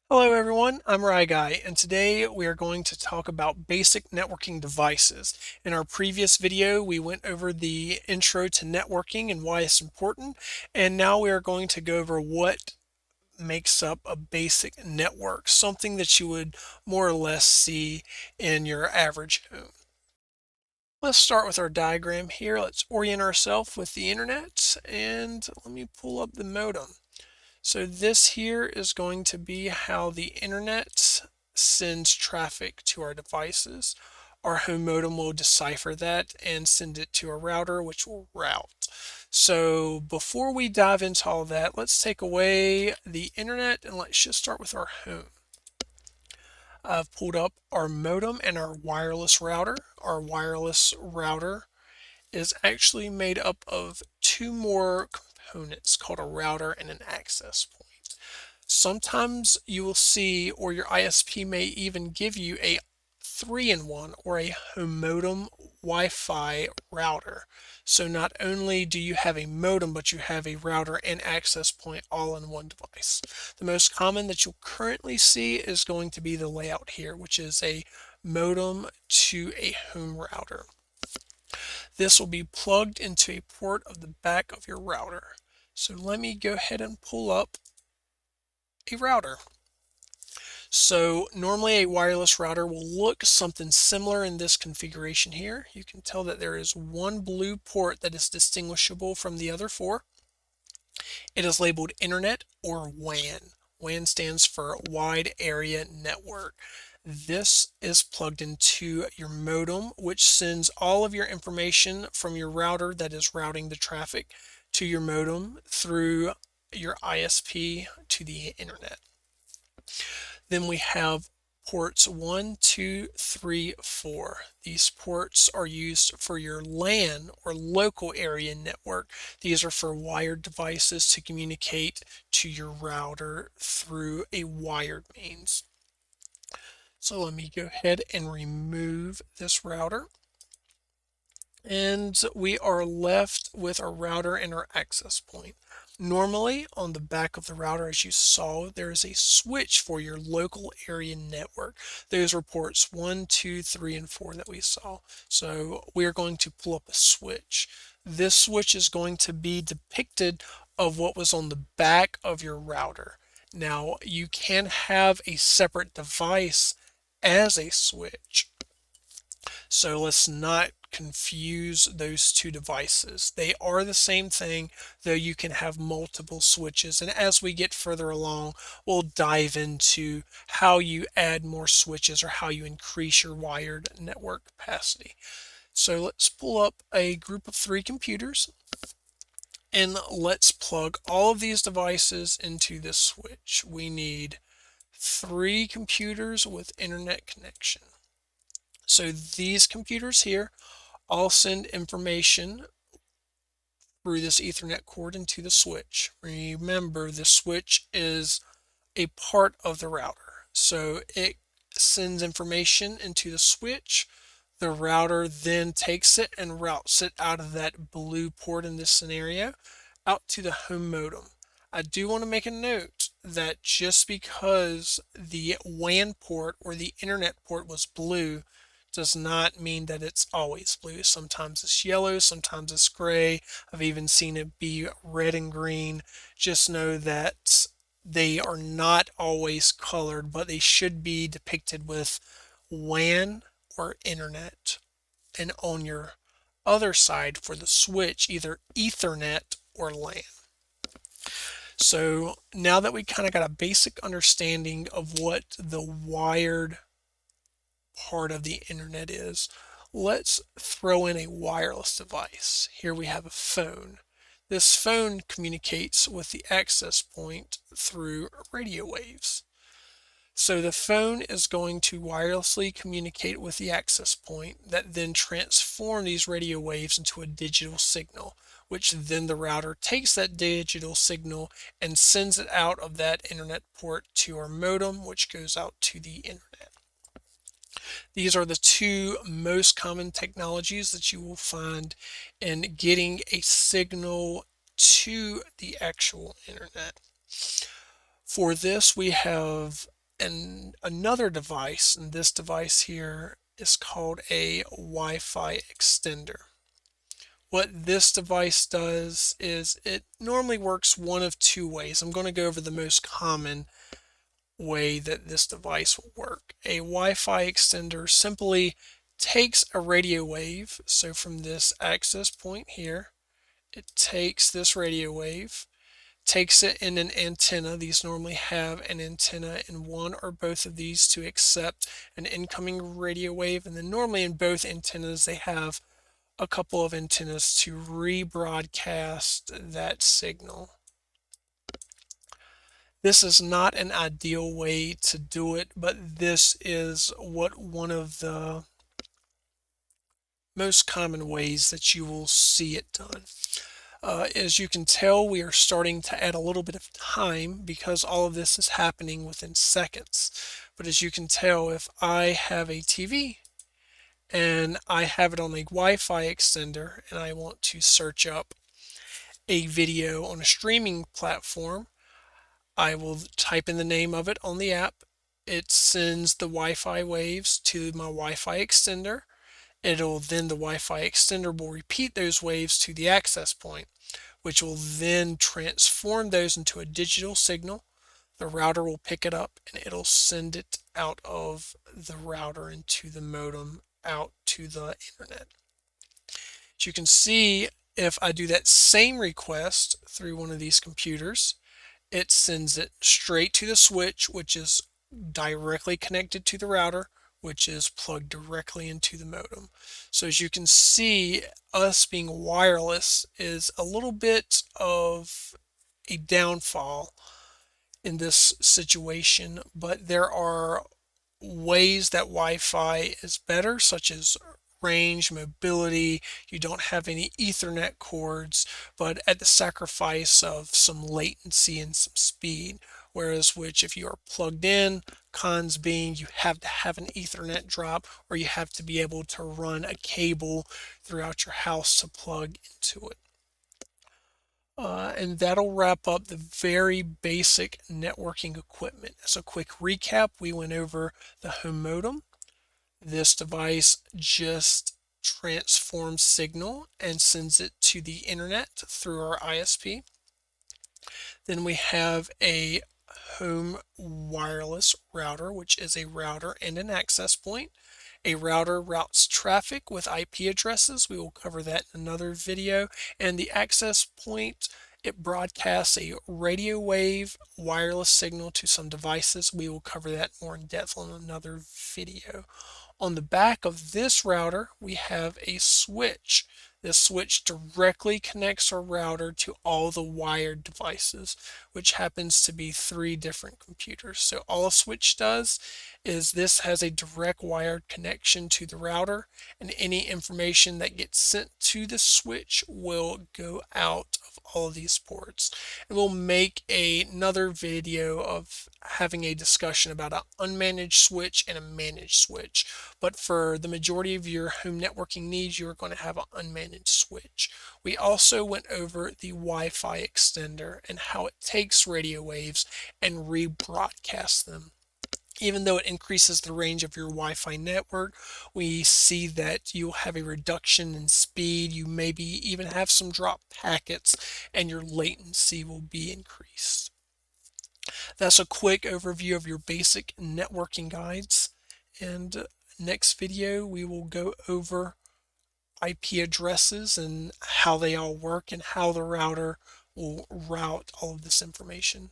Hello everyone, I'm Guy, and today we are going to talk about basic networking devices. In our previous video, we went over the intro to networking and why it's important, and now we are going to go over what makes up a basic network, something that you would more or less see in your average home. Let's start with our diagram here. Let's orient ourselves with the internet, and let me pull up the modem. So this here is going to be how the internet sends traffic to our devices. Our home modem will decipher that and send it to a router, which will route. So before we dive into all that, let's take away the internet and let's just start with our home. I've pulled up our modem and our wireless router. Our wireless router is actually made up of two more components called a router and an access point. Sometimes you will see, or your ISP may even give you a 3-in-1 or a home modem Wi-Fi router. So not only do you have a modem, but you have a router and access point all in one device. The most common that you'll currently see is going to be the layout here, which is a modem to a home router. This will be plugged into a port of the back of your router. So let me go ahead and pull up a router. So normally a wireless router will look something similar in this configuration here. You can tell that there is one blue port that is distinguishable from the other four. It is labeled Internet or WAN. WAN stands for Wide Area Network. This is plugged into your modem, which sends all of your information from your router that is routing the traffic to your modem through your ISP to the internet. Then we have ports 1, 2, 3, 4. These ports are used for your LAN or local area network. These are for wired devices to communicate to your router through a wired means. So let me go ahead and remove this router. And we are left with our router and our access point. Normally, on the back of the router, as you saw, there is a switch for your local area network. Those are ports 1, 2, 3, and 4 that we saw. So we are going to pull up a switch. This switch is going to be depicted of what was on the back of your router. Now, you can have a separate device as a switch. So let's not confuse those two devices. They are the same thing, though you can have multiple switches. And as we get further along, we'll dive into how you add more switches or how you increase your wired network capacity. So let's pull up a group of 3 computers and let's plug all of these devices into this switch. We need 3 computers with internet connection. So these computers here all send information through this Ethernet cord into the switch. Remember, the switch is a part of the router. So it sends information into the switch. The router then takes it and routes it out of that blue port in this scenario out to the home modem. I do want to make a note that just because the WAN port or the internet port was blue does not mean that it's always blue. Sometimes it's yellow, sometimes it's gray. I've even seen it be red and green. Just know that they are not always colored, but they should be depicted with WAN or internet. And on your other side for the switch, either Ethernet or LAN. So now that we kind of got a basic understanding of what the wired part of the internet is, let's throw in a wireless device. Here we have a phone. This phone communicates with the access point through radio waves. So the phone is going to wirelessly communicate with the access point that then transform these radio waves into a digital signal, which then the router takes that digital signal and sends it out of that internet port to our modem, which goes out to the internet. These are the 2 most common technologies that you will find in getting a signal to the actual internet. For this, we have another device, and this device here is called a Wi-Fi extender. What this device does is it normally works one of two ways. I'm going to go over the most common way that this device will work. A Wi-Fi extender simply takes a radio wave, so from this access point here, it takes this radio wave, takes it in an antenna. These normally have an antenna in one or both of these to accept an incoming radio wave, and then normally in both antennas they have a couple of antennas to rebroadcast that signal. This is not an ideal way to do it, but this is what one of the most common ways that you will see it done. As you can tell, we are starting to add a little bit of time because all of this is happening within seconds. But as you can tell, if I have a TV and I have it on a Wi-Fi extender and I want to search up a video on a streaming platform, I will type in the name of it on the app. It sends the Wi-Fi waves to my Wi-Fi extender. The Wi-Fi extender will repeat those waves to the access point, which will then transform those into a digital signal. The router will pick it up and it'll send it out of the router into the modem out to the internet. As you can see, if I do that same request through one of these computers, it sends it straight to the switch, which is directly connected to the router, which is plugged directly into the modem. So as you can see, us being wireless is a little bit of a downfall in this situation, but there are ways that Wi-Fi is better, such as range, mobility. You don't have any Ethernet cords, but at the sacrifice of some latency and some speed. Whereas if you are plugged in, cons being you have to have an Ethernet drop, or you have to be able to run a cable throughout your house to plug into it. And that'll wrap up the very basic networking equipment. As a quick recap, we went over the home modem. This device just transforms signal and sends it to the internet through our ISP. Then we have a home wireless router, which is a router and an access point. A router routes traffic with IP addresses. We will cover that in another video. And the access point, it broadcasts a radio wave wireless signal to some devices. We will cover that more in depth on another video. On the back of this router, we have a switch. This switch directly connects our router to all the wired devices, which happens to be 3 different computers. So all a switch does is this has a direct wired connection to the router, and any information that gets sent to the switch will go out of all of these ports. And we'll make another video of having a discussion about an unmanaged switch and a managed switch. But for the majority of your home networking needs, you're going to have an unmanaged switch. We also went over the Wi-Fi extender and how it takes radio waves and rebroadcasts them. Even though it increases the range of your Wi-Fi network, we see that you'll have a reduction in speed. You maybe even have some dropped packets, and your latency will be increased. That's a quick overview of your basic networking guides. And next video, we will go over IP addresses and how they all work and how the router will route all of this information.